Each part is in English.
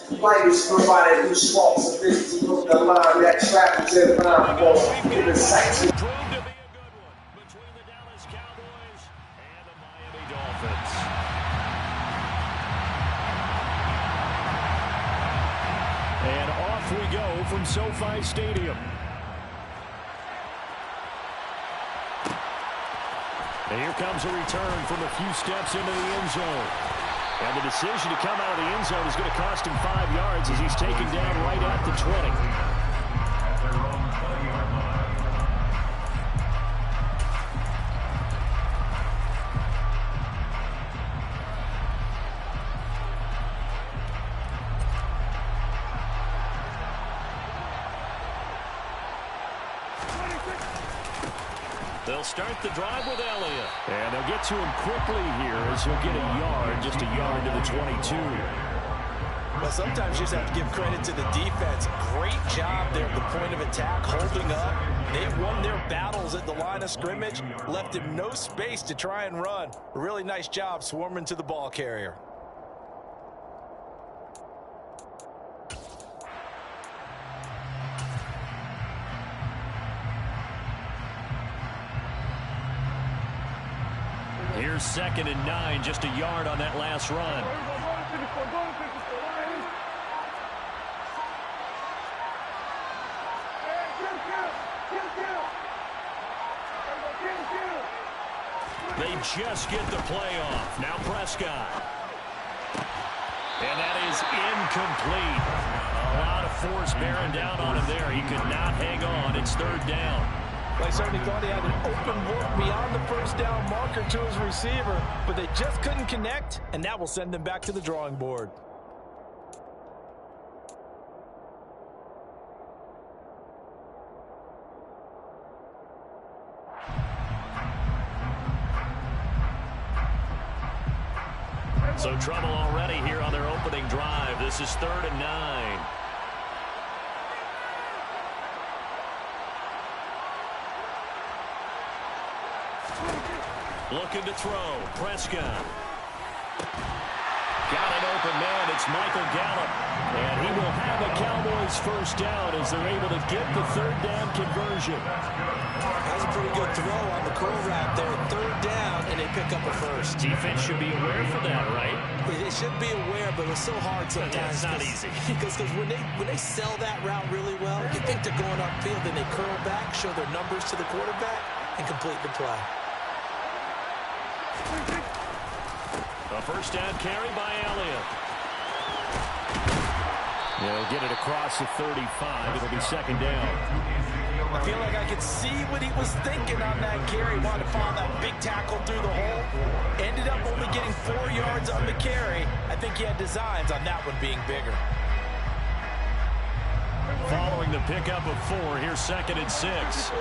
Players provided new sparks of vision to look the line that travels in blindfold in the sights. Proved to be a good one between the Dallas Cowboys and the Miami Dolphins. And off we go from SoFi Stadium. And here comes a return from a few steps into the end zone. And the decision to come out of the end zone is going to cost him 5 yards as he's taken down right at the 20. They'll start the drive with Elliott. And they'll get to him quickly here as he'll get a yard, just a yard to the 22. Well, sometimes you just have to give credit to the defense. Great job there at the point of attack, holding up. They won their battles at the line of scrimmage, left him no space to try and run. A really nice job swarming to the ball carrier. Here's 2nd and 9, just a yard on that last run. They just get the play off. Now Prescott. And that is incomplete. A lot of force bearing down on him there. He could not hang on. It's 3rd down. I certainly thought he had an open look beyond the first down marker to his receiver, but they just couldn't connect, and that will send them back to the drawing board. So trouble already here on their opening drive. This is 3rd and 9. Looking to throw. Prescott. Got an open man. It's Michael Gallup. And he will have a Cowboys first down as they're able to get the 3rd down conversion. That's a pretty good throw on the curl wrap there. 3rd down, and they pick up a first. Defense should be aware for that, right? They should be aware, but it's so hard sometimes. It's not easy. Because when they sell that route really well, you think they're going upfield, then they curl back, show their numbers to the quarterback, and complete the play. A first down carry by Elliott. They'll get it across the 35. It'll be 2nd down. I feel like I could see what he was thinking on that carry. Wanted to find that big tackle through the hole. Ended up only getting 4 yards on the carry. I think he had designs on that one being bigger. Following the pickup of 4, here's 2nd and 6.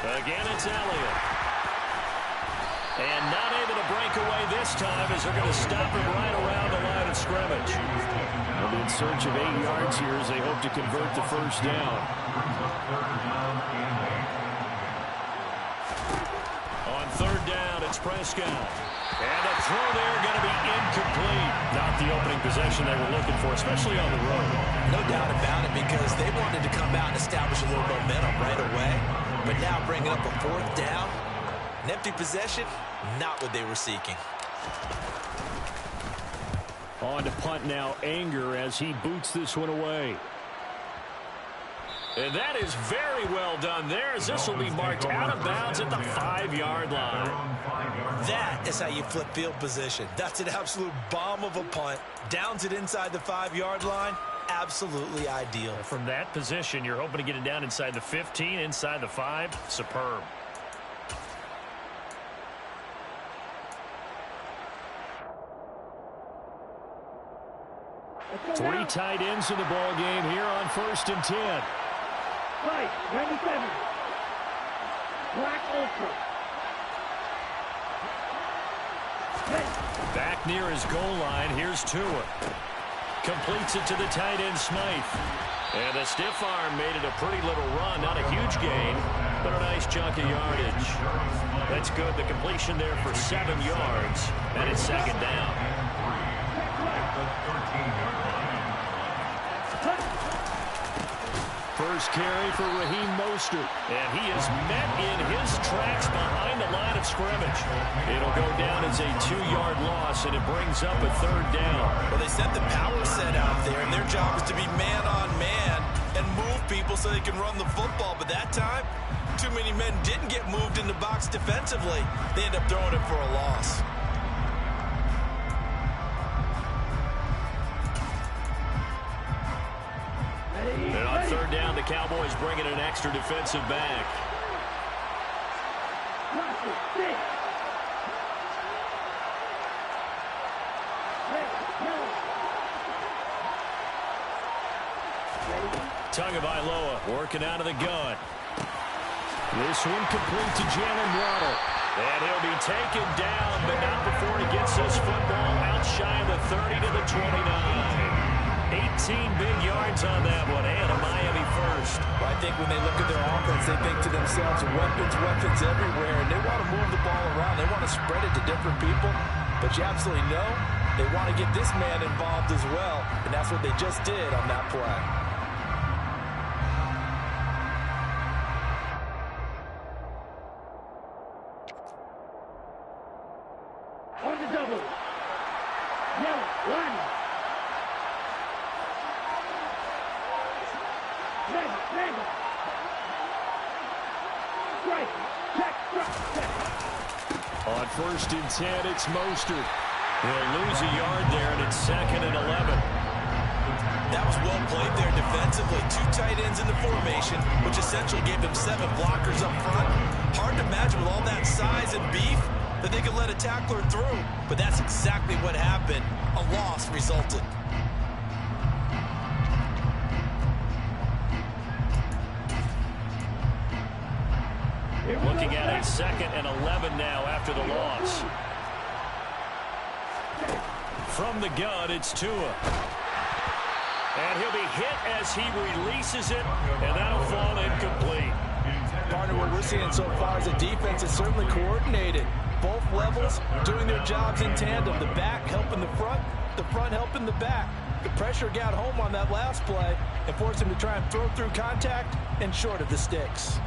Again, it's Elliott. And not able to break away this time as they're going to stop him right around the line of scrimmage. They'll be in search of 8 yards here as they hope to convert the first down. On 3rd down, it's Prescott. And the throw there going to be incomplete. Not the opening possession they were looking for, especially on the road. No doubt about it, because they wanted to come out and establish a little momentum right away. But now bringing up a 4th down, an empty possession, not what they were seeking. On to punt now, Anger, as he boots this one away. And that is very well done there, as this will be marked out of bounds at the 5-yard line. That is how you flip field position. That's an absolute bomb of a punt. Downs it inside the 5-yard line. Absolutely ideal. From that position, you're hoping to get it down inside the 15, inside the 5. Superb. Three tight ends in the ball game here on 1st and 10. Right, 97. Black Ultra. Back near his goal line, here's Tua. Completes it to the tight end, Smythe. And the stiff arm made it a pretty little run, not a huge gain. but a nice chunk of yardage. That's good. The completion there for 7 yards, and it's second down. First carry for Raheem Mostert, and he is met in his tracks behind the line of scrimmage. It'll go down as a 2-yard loss, and it brings up a 3rd down. Well, they set the power set out there, and their job is to be man-on-man and move people so they can run the football. But that time, too many men didn't get moved in the box defensively. They end up throwing it for a loss. And on 3rd down, the Cowboys bring in an extra defensive back. Tagovailoa working out of the gun. This one complete to Jalen Waddle. And he'll be taken down, but not before he gets this football out shy of the 30 to the 29. 18 big yards on that one, and a Miami first. Well, I think when they look at their offense, they think to themselves, weapons everywhere, and they want to move the ball around. They want to spread it to different people, but you absolutely know they want to get this man involved as well, and that's what they just did on that play. On the double. Yellow, line. On 1st and 10, it's Mostert. He'll lose a yard there, and it's 2nd and 11. That was well played there defensively. 2 tight ends in the formation, which essentially gave them 7 blockers up front. Hard to imagine with all that size and beef that they could let a tackler through. But that's exactly what happened. A loss resulted. Looking at a 2nd and 11 now after the loss. From the gun, it's Tua. And he'll be hit as he releases it, and that'll fall incomplete. Partner, what we're seeing so far is a defense is certainly coordinated. Both levels doing their jobs in tandem. The back helping the front helping the back. The pressure got home on that last play and forced him to try and throw through contact and short of the sticks.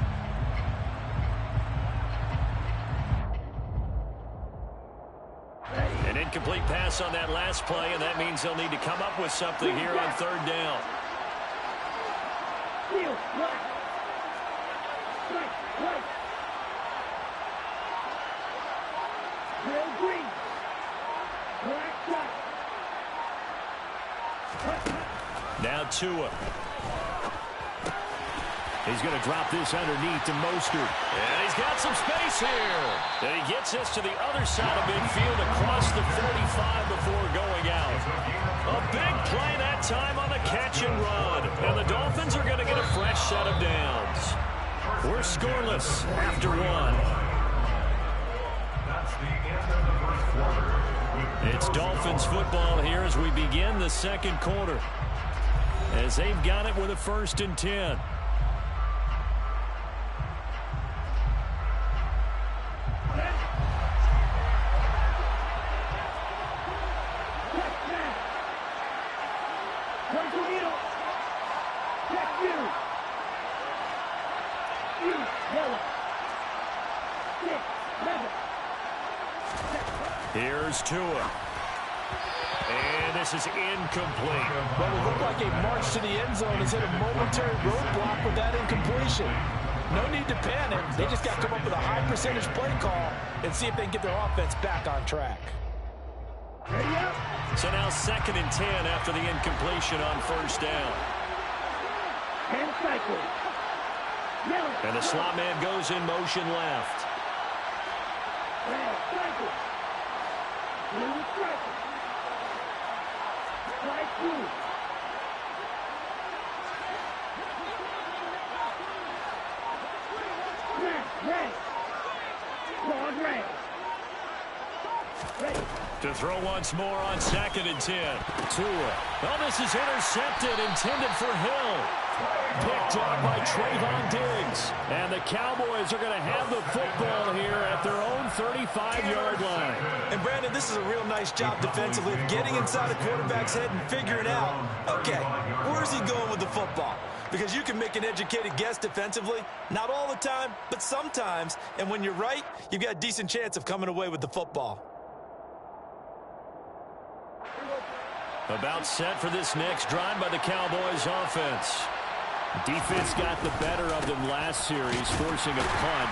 An incomplete pass on that last play, and that means they'll need to come up with something here on 3rd down. Now Tua. He's going to drop this underneath to Mostert. And he's got some space here. And he gets this to the other side of midfield across the 45 before going out. A big play that time on the catch and run. And the Dolphins are going to get a fresh set of downs. We're scoreless after 1. It's Dolphins football here as we begin the 2nd quarter. As they've got it with a 1st and 10. Here's Tua. And this is incomplete. Well, it looked like a march to the end zone has hit a momentary roadblock with that incompletion. No need to panic. They just got to come up with a high percentage play call and see if they can get their offense back on track. So now 2nd and 10 after the incompletion on 1st down. And the slot man goes in motion left. To throw once more on 2nd and 10. Tua. Well, this is intercepted, intended for Hill. Picked off by Trayvon Diggs. And the Cowboys are going to have the football here at their own 35-yard line. And, Brandon, this is a real nice job defensively of getting inside a quarterback's head and figuring out, okay, where's he going with the football? Because you can make an educated guess defensively, not all the time, but sometimes. And when you're right, you've got a decent chance of coming away with the football. About set for this next drive by the Cowboys offense. Defense got the better of them last series, forcing a punt.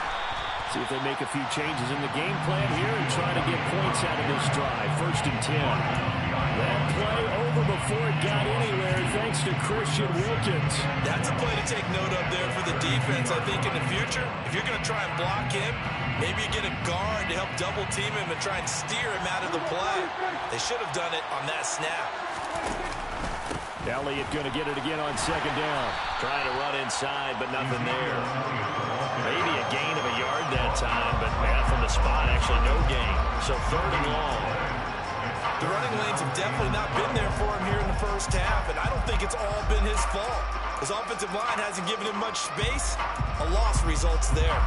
See if they make a few changes in the game plan here and try to get points out of this drive. 1st and 10. That play over before it got anywhere thanks to Christian Wilkins. That's a play to take note of there for the defense. I think in the future, if you're going to try and block him, maybe you get a guard to help double team him and try and steer him out of the play. They should have done it on that snap. Elliott going to get it again on 2nd down. Trying to run inside, but nothing there. Maybe a gain of a yard that time, but from the spot, actually no gain. So 3rd and long. The running lanes have definitely not been there for him here in the first half, and I don't think it's all been his fault. His offensive line hasn't given him much space. A loss results there.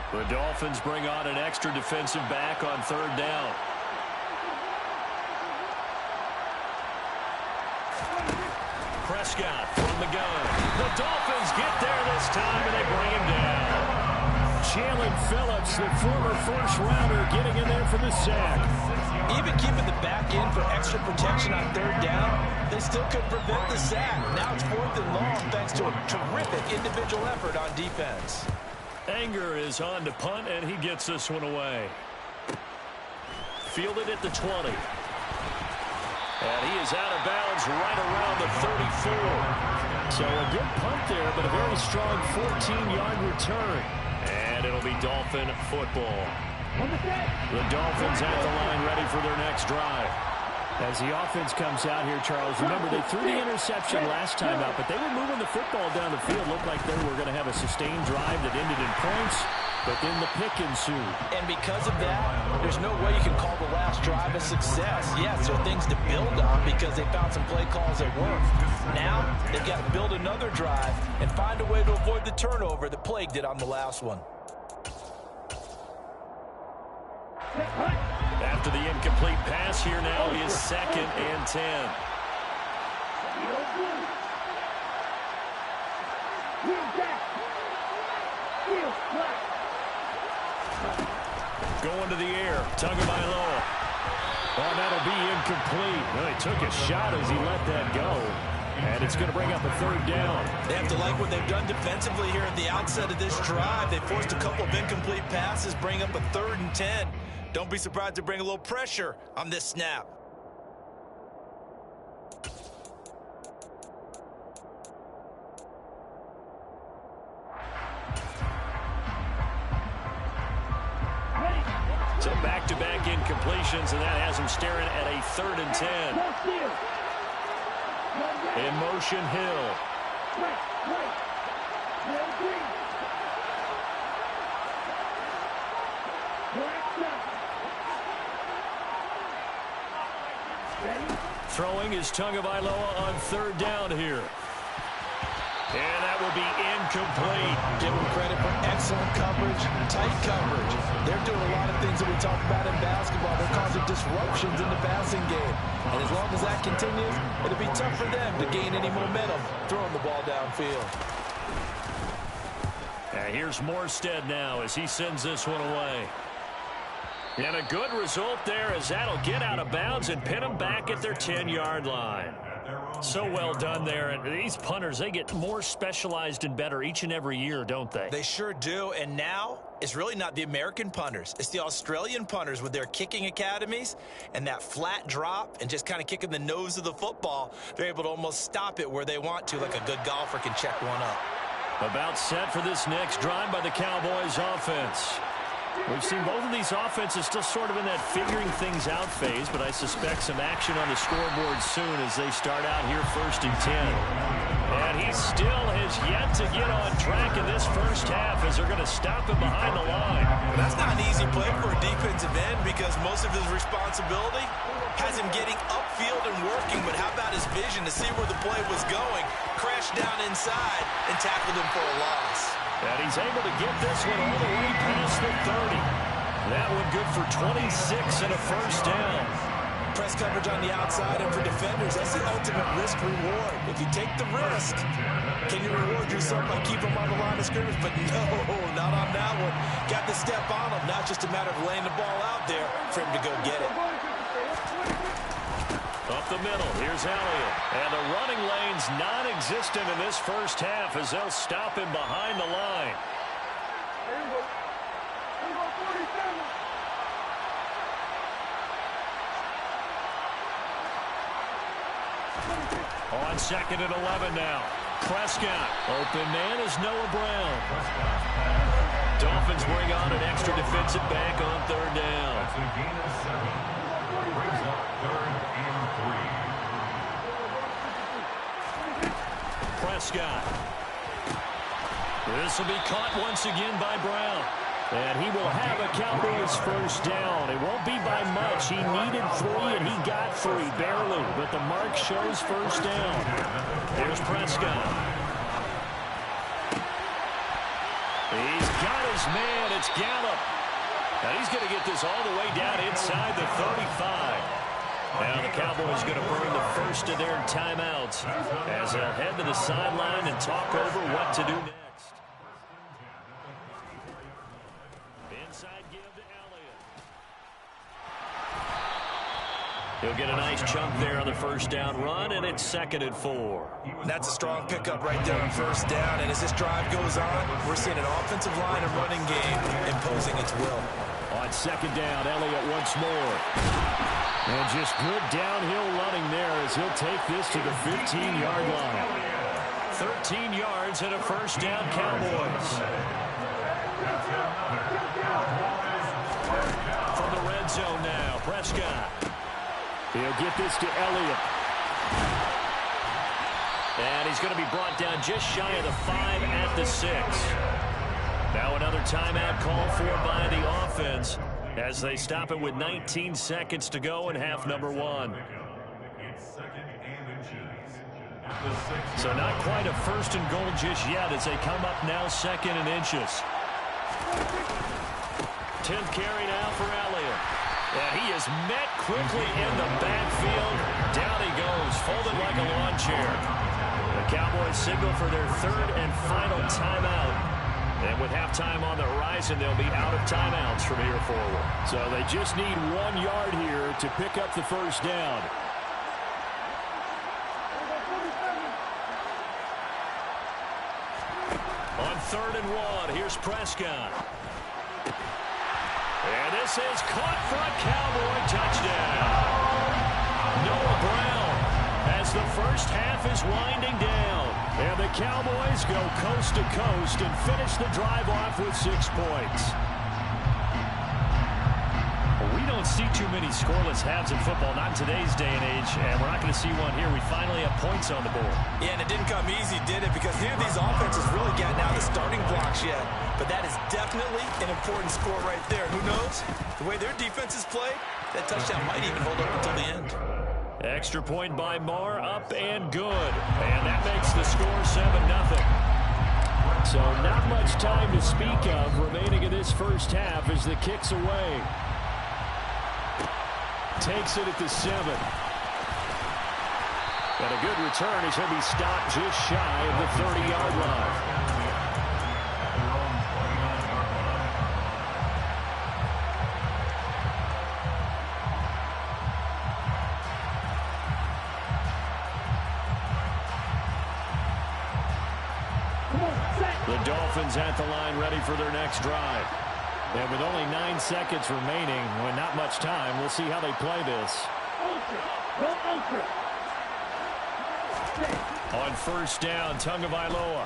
The Dolphins bring on an extra defensive back on 3rd down. Prescott from the gun. The Dolphins get there this time, and they bring him down. Jalen Phillips, the former first-rounder, getting in there for the sack. Even keeping the back end for extra protection on 3rd down, they still could prevent the sack. Now it's 4th and long thanks to a terrific individual effort on defense. Anger is on to punt, and he gets this one away. Fielded at the 20. And he is out of bounds right around the 34. So a good punt there, but a very strong 14-yard return. And it'll be Dolphin football. The Dolphins at the line ready for their next drive. As the offense comes out here, Charles, remember they threw the interception last time out, but they were moving the football down the field. Looked like they were going to have a sustained drive that ended in points, but then the pick ensued. And because of that, there's no way you can call the last drive a success. Yes, there are things to build on because they found some play calls that worked. Now, they've got to build another drive and find a way to avoid the turnover that plagued it on the last one. After the incomplete pass here now is 2nd and 10. Going to the air, Tagovailoa. Oh, that'll be incomplete. Well, he took a shot as he let that go. And it's going to bring up a 3rd down. They have to like what they've done defensively here at the outset of this drive. They forced a couple of incomplete passes, bring up a 3rd and 10. Don't be surprised to bring a little pressure on this snap. So back-to-back incompletions, and that has him staring at a 3rd and 10. In motion, Hill. Throwing is Tagovailoa on 3rd down here. And that will be incomplete. Give them credit for excellent coverage, tight coverage. They're doing a lot of things that we talk about in basketball. They're causing disruptions in the passing game. And as long as that continues, it'll be tough for them to gain any momentum throwing the ball downfield. And here's Morstead now as he sends this one away. And a good result there as that'll get out of bounds and pin them back at their 10-yard line. So well done there. And these punters, they get more specialized and better each and every year, don't they? They sure do. And now it's really not the American punters. It's the Australian punters with their kicking academies and that flat drop and just kind of kicking the nose of the football. They're able to almost stop it where they want to, like a good golfer can check one up. About set for this next drive by the Cowboys offense. We've seen both of these offenses still sort of in that figuring things out phase, but I suspect some action on the scoreboard soon as they start out here 1st and 10. And he still has yet to get on track in this first half as they're going to stop him behind the line. Well, that's not an easy play for a defensive end because most of his responsibility has him getting upfield and working, but how about his vision to see where the play was going, crashed down inside, and tackled him for a loss. And he's able to get this one all the way past the 30. That one good for 26 and a first down. Press coverage on the outside, and for defenders, that's the ultimate risk-reward. If you take the risk, can you reward yourself by keeping him on the line of scrimmage? But no, not on that one. Got the step on him. Now it's just a matter of laying the ball out there for him to go get it. Up the middle, here's Elliott. And the running lane's non-existent in this first half as they'll stop him behind the line. On 2nd and 11 now. Prescott. Open man is Noah Brown. Dolphins bring on an extra defensive back on 3rd down. That's a gain of 7. Brings up 3rd and 3. Prescott. This will be caught once again by Brown. And he will have a Cowboys first down. It won't be by much. He needed 3, and he got 3, barely. But the mark shows first down. Here's Prescott. He's got his man. It's Gallup. Now he's going to get this all the way down inside the 35. Now the Cowboys going to burn the first of their timeouts as they'll head to the sideline and talk over what to do next. Inside give to Elliott. He'll get a nice chunk there on the first down run, and it's 2nd and 4. That's a strong pickup right there on first down, and as this drive goes on, we're seeing an offensive line and running game imposing its will. On 2nd down, Elliott once more. And just good downhill running there as he'll take this to the 15-yard line. 13 yards and a first down, Cowboys. From the red zone now, Prescott. He'll get this to Elliott. And he's going to be brought down just shy of the 5 at the 6. Now another timeout called for by the offense as they stop it with 19 seconds to go in half number 1. So not quite a 1st and goal just yet as they come up now 2nd and inches. 10th carry now for Elliott. And he is met quickly in the backfield. Down he goes, folded like a lawn chair. The Cowboys signal for their 3rd and final timeout. And with halftime on the horizon, they'll be out of timeouts from here forward. So they just need 1 yard here to pick up the first down. On 3rd and 1, here's Prescott. And this is caught for a Cowboy touchdown. Noah Brown as the first half is winding down. And the Cowboys go coast to coast and finish the drive off with 6 points. We don't see too many scoreless halves in football, not in today's day and age, and we're not going to see one here. We finally have points on the board. Yeah, and it didn't come easy, did it? Because neither of these offenses really gotten out of the starting blocks yet. But that is definitely an important score right there. Who knows? The way their defenses play, that touchdown might even hold up until the end. Extra point by Marr, up and good. And that makes the score 7-0. So not much time to speak of remaining in this first half as the kick's away. Takes it at the 7. And a good return as he'll be stopped just shy of the 30-yard line. The Dolphins at the line ready for their next drive. And with only 9 seconds remaining, with not much time, we'll see how they play this. On first down, Tagovailoa.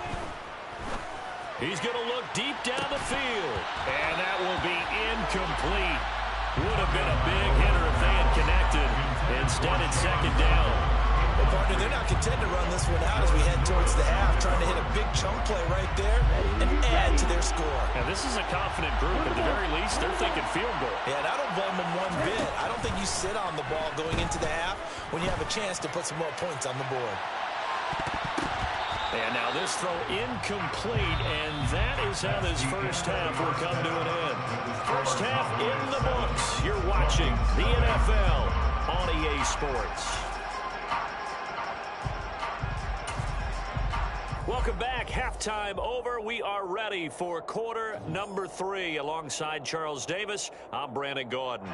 He's going to look deep down the field. And that will be incomplete. Would have been a big hitter if they had connected. Instead, it's second down. Well, partner, they're not content to run this one out as we head towards the half, trying to hit a big chunk play right there and add to their score. Now, this is a confident group. At the very least, they're thinking field goal. Yeah, and I don't blame them one bit. I don't think you sit on the ball going into the half when you have a chance to put some more points on the board. And now this throw incomplete, and that is how this first half will come to an end. First half in the books. You're watching the NFL on EA Sports. Welcome back. Halftime over. We are ready for quarter number 3. Alongside Charles Davis, I'm Brandon Gordon.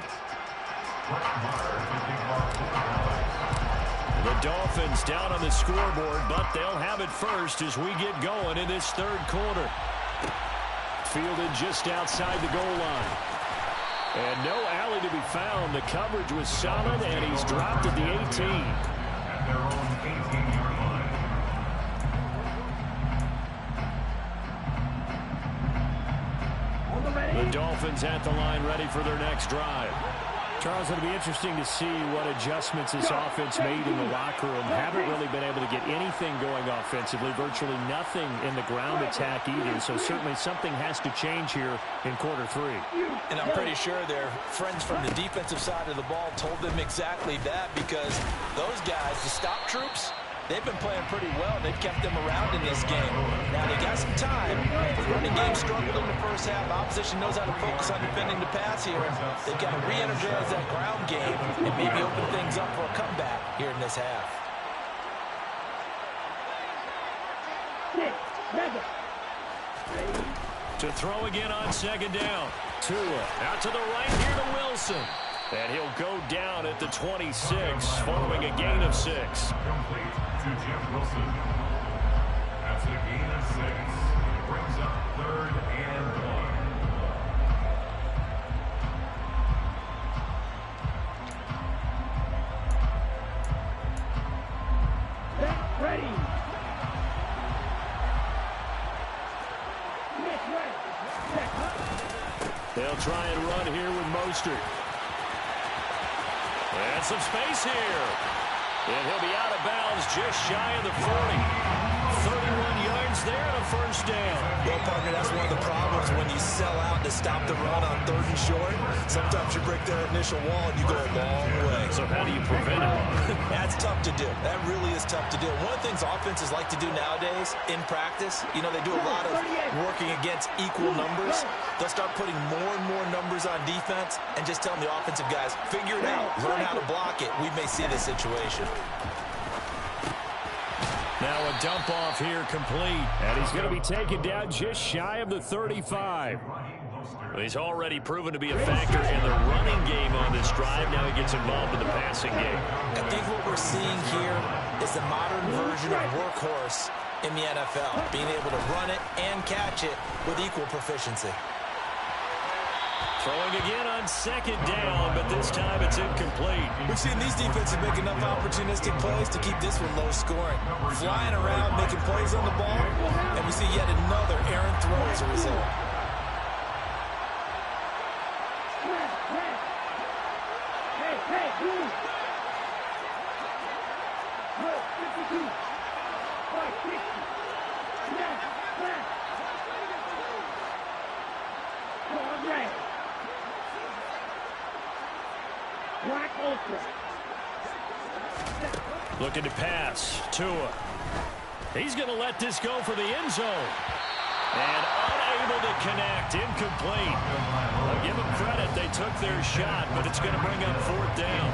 The Dolphins down on the scoreboard, but they'll have it first as we get going in this third quarter. Fielded just outside the goal line. And no alley to be found. The coverage was solid, and he's dropped at the 18. At their own 18-yard line. The Dolphins at the line, ready for their next drive. Charles, it'll be interesting to see what adjustments this offense made in the locker room. Haven't really been able to get anything going offensively, virtually nothing in the ground attack either. So certainly something has to change here in quarter 3. And I'm pretty sure their friends from the defensive side of the ball told them exactly that, because those guys, the stop troops, they've been playing pretty well. They've kept them around in this game. Now, they got some time. The running game struggled in the first half. Opposition knows how to focus on defending the pass here. They've got to re-energize that ground game and maybe open things up for a comeback here in this half. To throw again on second down. Tua out to the right here to Wilson. And he'll go down at the 26 following a gain of 6. Complete to Jeff Wilson. That's a gain of 6. Brings up 3rd and 1. Set, ready. They'll try and run here with Mostert. And some space here. And he'll be out of bounds just shy of the 40. 31 yards there and a first down. Well, partner, that's one of the problems when you sell out to stop the run on 3rd and short. Sometimes you break that initial wall and you go a long way. So how do you prevent it? That's tough to do. That really is tough to do. One of the things offenses like to do nowadays in practice, you know, they do a lot of working against equal numbers. They'll start putting more and more numbers on defense and just telling the offensive guys, figure it out, learn how to block it. We may see this situation. Now a dump off here complete. And he's going to be taken down just shy of the 35. He's already proven to be a factor in the running game on this drive. Now he gets involved in the passing game. I think what we're seeing here is the modern version of workhorse in the NFL, being able to run it and catch it with equal proficiency. Throwing again on second down, but this time it's incomplete. We've seen these defenses make enough opportunistic plays to keep this one low scoring. Flying around, making plays on the ball, and we see yet another errant throw as a result. Looking to pass. Tua. He's going to let this go for the end zone. And unable to connect. Incomplete. I'll give them credit. They took their shot, but it's going to bring up 4th down.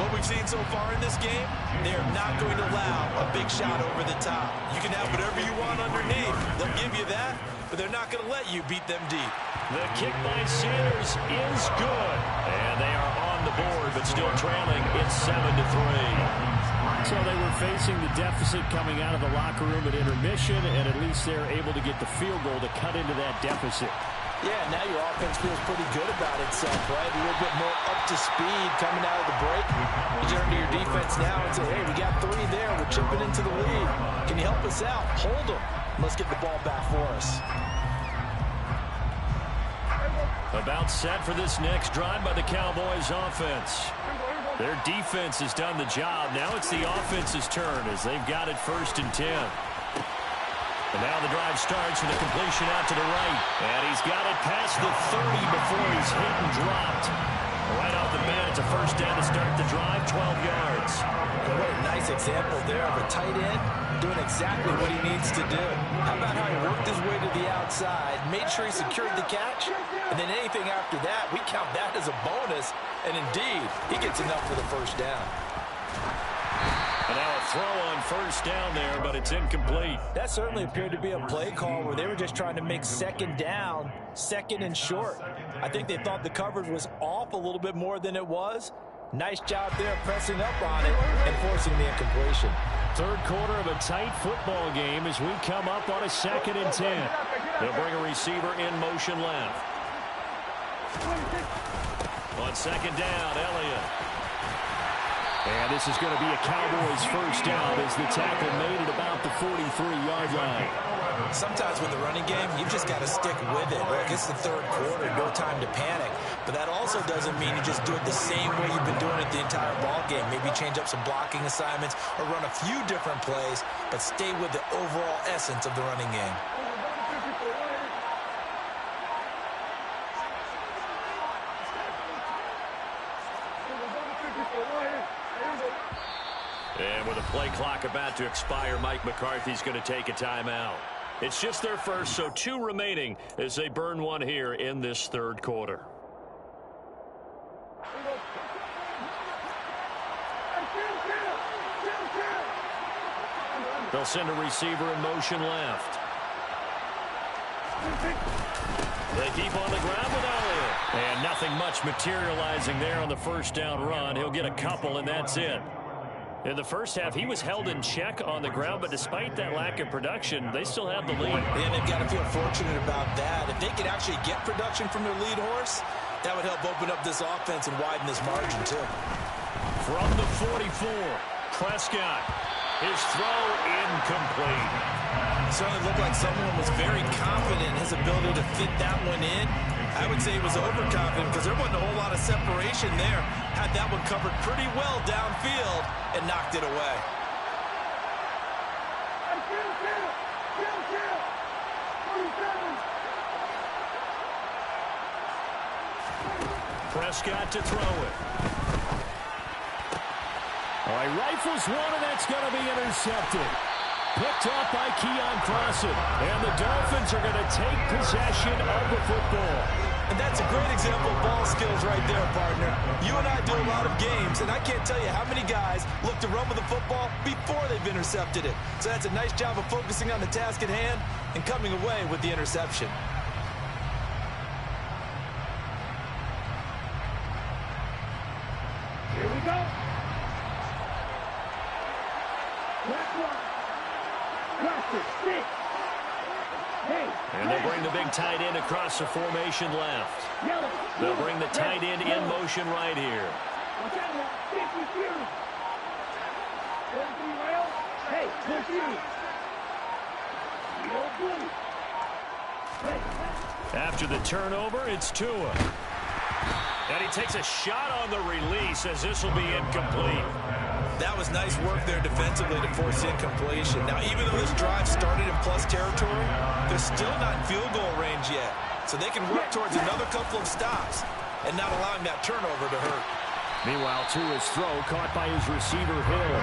What we've seen so far in this game, they are not going to allow a big shot over the top. You can have whatever you want underneath. They'll give you that, but they're not going to let you beat them deep. The kick by Sanders is good. And they are on the board, but still trailing. It's 7-3. So they were facing the deficit coming out of the locker room at intermission, and at least they're able to get the field goal to cut into that deficit. Yeah, now your offense feels pretty good about itself, right? A little bit more up to speed coming out of the break. You turn to your defense now and say, hey, we got 3 there. We're chipping into the lead. Can you help us out? Hold them. Let's get the ball back for us. About set for this next drive by the Cowboys offense. Their defense has done the job. Now it's the offense's turn as they've got it 1st and 10. And now the drive starts with a completion out to the right. And he's got it past the 30 before he's hit and dropped. Right off the bat, it's a 1st down to start the drive, 12 yards. What a nice example there of a tight end doing exactly what he needs to do. How about how he worked his way to the outside, made sure he secured the catch, and then anything after that, we count that as a bonus. And indeed, he gets enough for the 1st down. And now a throw on 1st down there, but it's incomplete. That certainly appeared to be a play call where they were just trying to make 2nd down, 2nd and short. I think they thought the coverage was off a little bit more than it was. Nice job there pressing up on it and forcing the incompletion. 3rd quarter of a tight football game as we come up on a 2nd and 10. They'll bring a receiver in motion left. On 2nd down, Elliott. And this is going to be a Cowboys 1st down as the tackle made at about the 43-yard line. Sometimes with the running game, you've just got to stick with it. Look, it's the 3rd quarter, no time to panic. But that also doesn't mean you just do it the same way you've been doing it the entire ball game. Maybe change up some blocking assignments or run a few different plays, but stay with the overall essence of the running game. And with a play clock about to expire, Mike McCarthy's going to take a timeout. It's just their 1st, so 2 remaining as they burn one here in this 3rd quarter. They'll send a receiver in motion left. They keep on the ground with Elliott. And nothing much materializing there on the 1st down run. He'll get a couple, and that's it. In the 1st half, he was held in check on the ground, but despite that lack of production, they still have the lead. And they've got to feel fortunate about that. If they could actually get production from their lead horse, that would help open up this offense and widen this margin, too. From the 44, Prescott. His throw incomplete. It certainly looked like someone was very confident in his ability to fit that one in. I would say he was overconfident because there wasn't a whole lot of separation there. Had that one covered pretty well downfield and knocked it away. Prescott to throw it. All right, rifles one, and that's going to be intercepted. Picked off by Keon Crossan. And the Dolphins are going to take possession of the football. And that's a great example of ball skills right there, partner. You and I do a lot of games, and I can't tell you how many guys look to run with the football before they've intercepted it. So that's a nice job of focusing on the task at hand and coming away with the interception. Here we go. Left one. Cluster, six. Hey. And they'll bring the big tight end across the formation left. They'll bring the tight end in motion right here. Hey, after the turnover, it's Tua. And he takes a shot on the release as this will be incomplete. That was nice work there defensively to force incompletion. Now, even though this drive started in plus territory, they're still not in field goal range yet. So they can work towards another couple of stops and not allowing that turnover to hurt. Meanwhile, Tua's throw caught by his receiver, Hill.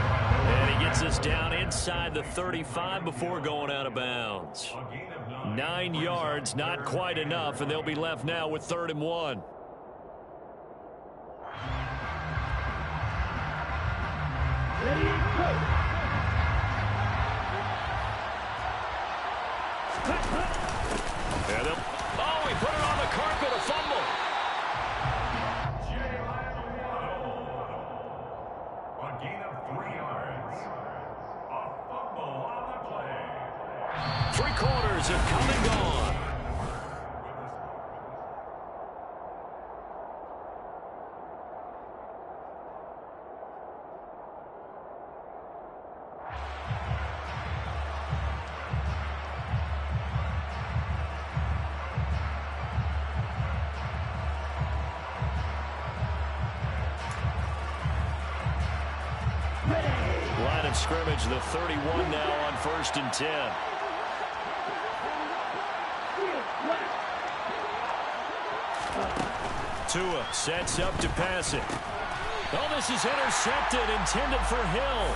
And he gets us down inside the 35 before going out of bounds. 9 yards, not quite enough, and they'll be left now with 3rd and 1. Ready, go. And oh, he put it on the carpet, a fumble. A gain of 3 yards. A fumble on the play. 3 quarters have come and gone. of scrimmage, the 31 now on 1st and 10. Tua sets up to pass it. Oh, this is intercepted, intended for Hill.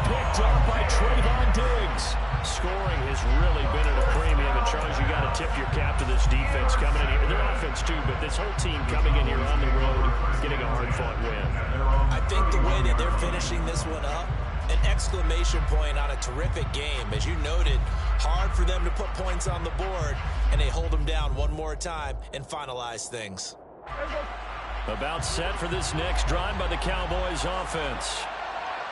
Picked up by Trayvon Diggs. Scoring has really been at a premium. And Charles, you got to tip your cap to this defense coming in here. Their offense too, but this whole team coming in here on the road, getting a hard-fought win. I think the way that they're finishing this one up, an exclamation point on a terrific game. As you noted, hard for them to put points on the board, and they hold them down one more time and finalize things. About set for this next drive by the Cowboys offense.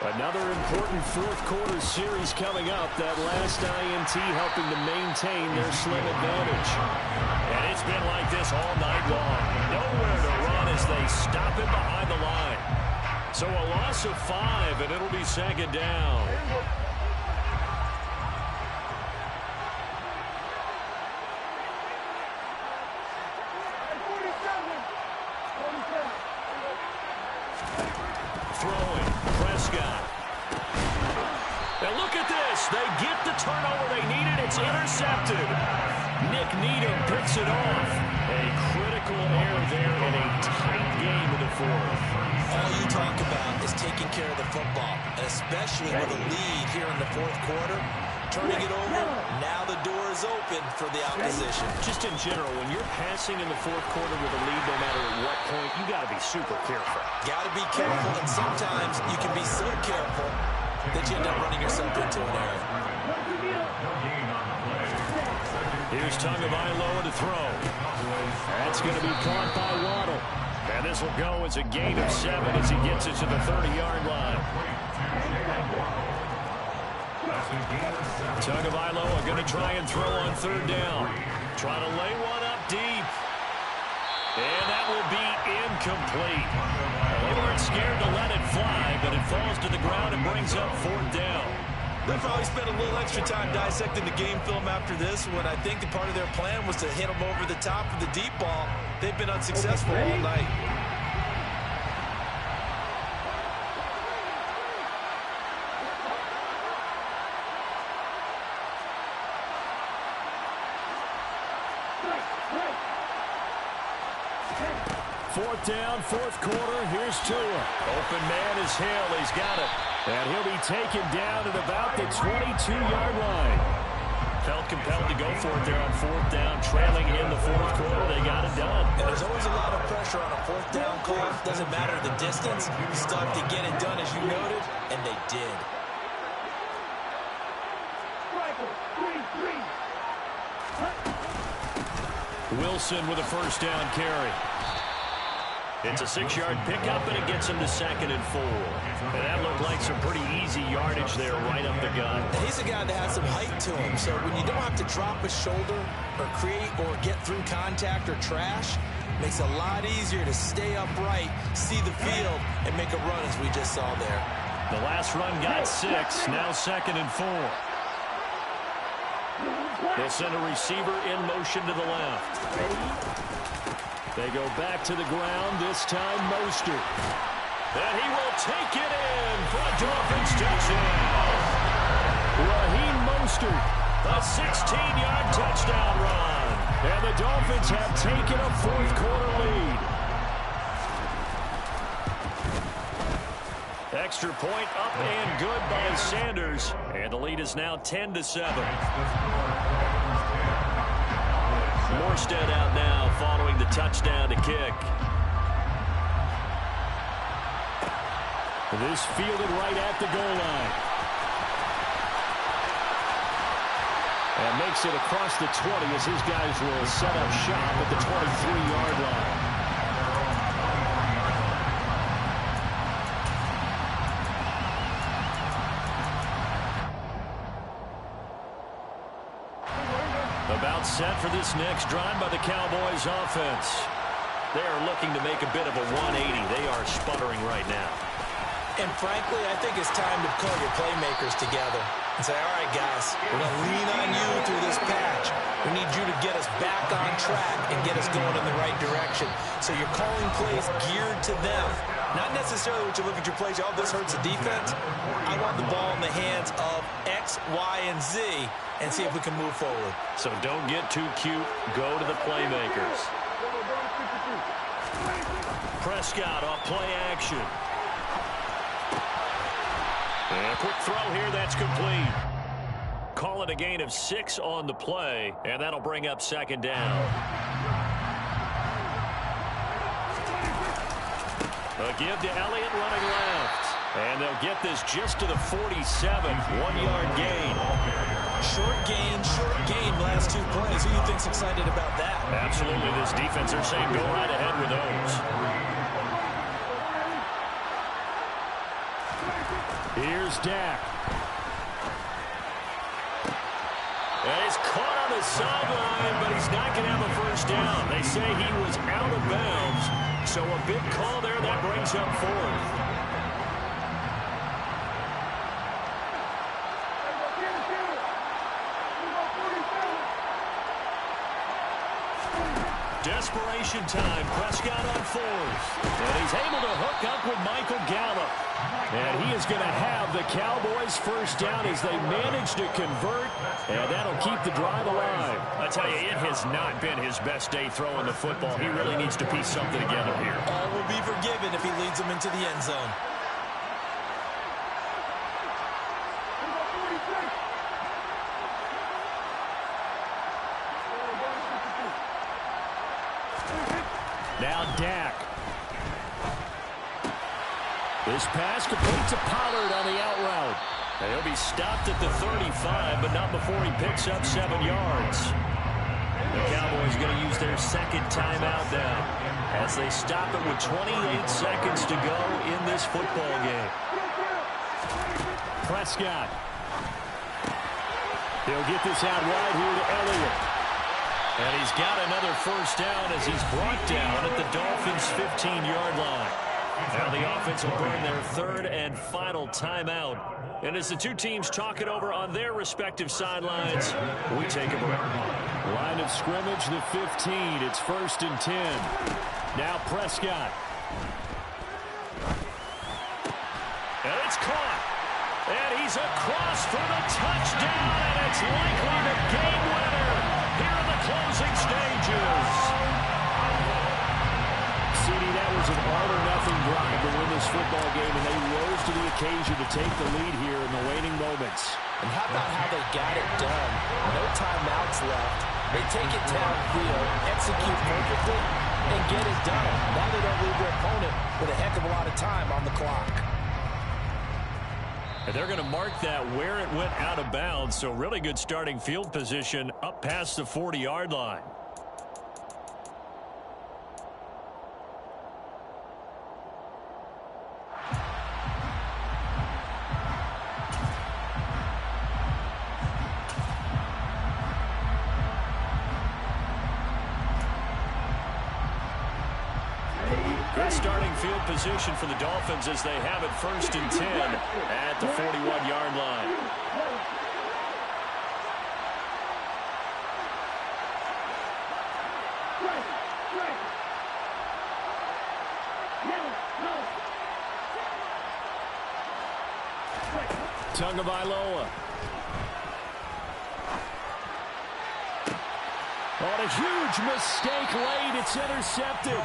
Another important fourth quarter series coming up. That last INT helping to maintain their slim advantage. And it's been like this all night long. Nowhere to run as they stop him behind the line. So a loss of 5, and it'll be 2nd down. Throwing, Prescott. Now look at this. They get the turnover they needed. It's intercepted. Nick Needham picks it off. A critical error there in a tight game in the 4th. All you talk about is taking care of the football, and especially with a lead here in the 4th quarter. Turning it over, now the door is open for the opposition. Just in general, when you're passing in the 4th quarter with a lead, no matter at what point, you got to be super careful. Got to be careful, and sometimes you can be so careful that you end up running yourself into an error. Here's Tagovailoa to throw. That's going to be caught by Waddle. And this will go as a gain of 7 as he gets it to the 30-yard line. Tagovailoa going to try and throw on 3rd down. Trying to lay one up deep. And that will be incomplete. They weren't scared to let it fly, but it falls to the ground and brings up 4th down. They'll probably spend a little extra time dissecting the game film after this when I think the part of their plan was to hit them over the top of the deep ball. They've been unsuccessful all night. Fourth down, 4th quarter. Here's Tua. Open man is Hill. He's got it. And he'll be taken down at about the 22-yard line. Felt compelled to go for it there on 4th down. Trailing in the 4th quarter. They got it done. And there's always a lot of pressure on a 4th down call. Doesn't matter the distance. You still have to get it done as you noted, and they did. Wilson with a 1st down carry. It's a 6-yard pickup, and it gets him to 2nd and 4. And that looked like some pretty easy yardage there right up the gut. And he's a guy that has some height to him, so when you don't have to drop a shoulder or create or get through contact or trash, it makes it a lot easier to stay upright, see the field, and make a run as we just saw there. The last run got 6, now 2nd and 4. They'll send a receiver in motion to the left. They go back to the ground, this time Mostert. And he will take it in for a Dolphins touchdown. Raheem Mostert, a 16-yard touchdown run. And the Dolphins have taken a 4th quarter lead. Extra point up and good by Sanders. And the lead is now 10-7. Morstead out now following the touchdown to kick. This fielded right at the goal line. And makes it across the 20 as his guys will set up shop at the 23-yard line. About set for this next drive by the Cowboys offense. They are looking to make a bit of a 180. They are sputtering right now. And frankly, I think it's time to call your playmakers together and say, all right, guys, we're going to lean on you through this patch. We need you to get us back on track and get us going in the right direction. So you're calling plays geared to them. Not necessarily what you look at your plays. Oh, this hurts the defense. I want the ball in the hands of X, Y, and Z and see if we can move forward. So don't get too cute. Go to the playmakers. Prescott off play action. And a quick throw here. That's complete. Call it a gain of 6 on the play, and that'll bring up second down. A give to Elliott running left. And they'll get this just to the 47, 1-yard gain. Short gain, last 2 plays. Who do you think's excited about that? Absolutely. This defense, they're saying go right ahead with those. Here's Dak. And he's caught on the sideline, but he's not going to have a first down. They say he was out of bounds. So a big call there. That brings up 4th. Desperation time. Prescott on 4th. And he's able to hook up with Michael Gallup. And he is going to have the Cowboys first down as they manage to convert. And that'll keep the drive alive. I tell you, it has not been his best day throwing the football. He really needs to piece something together here. All will be forgiven if he leads them into the end zone. Now Dak. This pass complete to Pollard on the out route. And he'll be stopped at the 35, but not before he picks up 7 yards. The Cowboys are going to use their second timeout now as they stop it with 28 seconds to go in this football game. Prescott. He'll get this out wide here to Elliott. And he's got another first down as he's brought down at the Dolphins' 15-yard line. Now the offense will burn their 3rd and final timeout. And as the two teams talk it over on their respective sidelines, we take a break. Line of scrimmage, the 15. It's 1st and 10. Now Prescott. And it's caught. And he's across for the touchdown. And it's likely the game winner here in the closing stages. CD, that was an all-or-nothing drive to win this football game, and they rose to the occasion to take the lead here in the waning moments. And how about how they got it done? No timeouts left. They take it downfield, execute perfectly, and get it done. Now they don't leave their opponent with a heck of a lot of time on the clock. And they're going to mark that where it went out of bounds, so really good starting field position up past the 40-yard line. Good starting field position for the Dolphins as they have it 1st and 10 at the 41-yard line. Tagovailoa. On a huge mistake late, it's intercepted.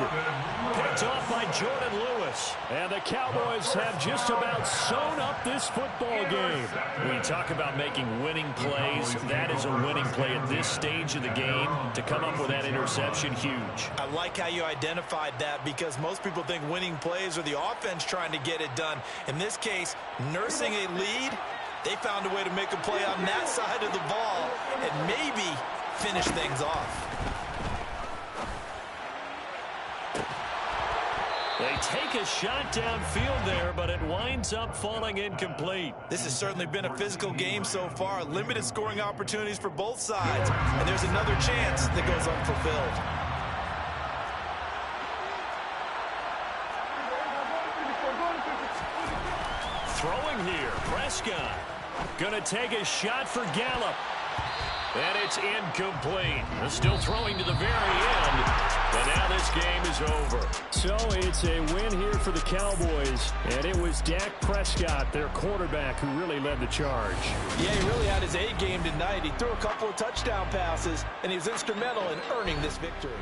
Picked off by Jordan Lewis. And the Cowboys have just about sewn up this football game. When you talk about making winning plays, that is a winning play at this stage of the game. To come up with that interception, huge. I like how you identified that because most people think winning plays are the offense trying to get it done. In this case, nursing a lead, they found a way to make a play on that side of the ball and maybe finish things off. They take a shot downfield there, but it winds up falling incomplete. This has certainly been a physical game so far. Limited scoring opportunities for both sides. And there's another chance that goes unfulfilled. Throwing here, Prescott. Gonna take a shot for Gallup. And it's incomplete. They're still throwing to the very end. And now this game is over. So it's a win here for the Cowboys. And it was Dak Prescott, their quarterback, who really led the charge. Yeah, he really had his A game tonight. He threw a couple of touchdown passes, and he was instrumental in earning this victory.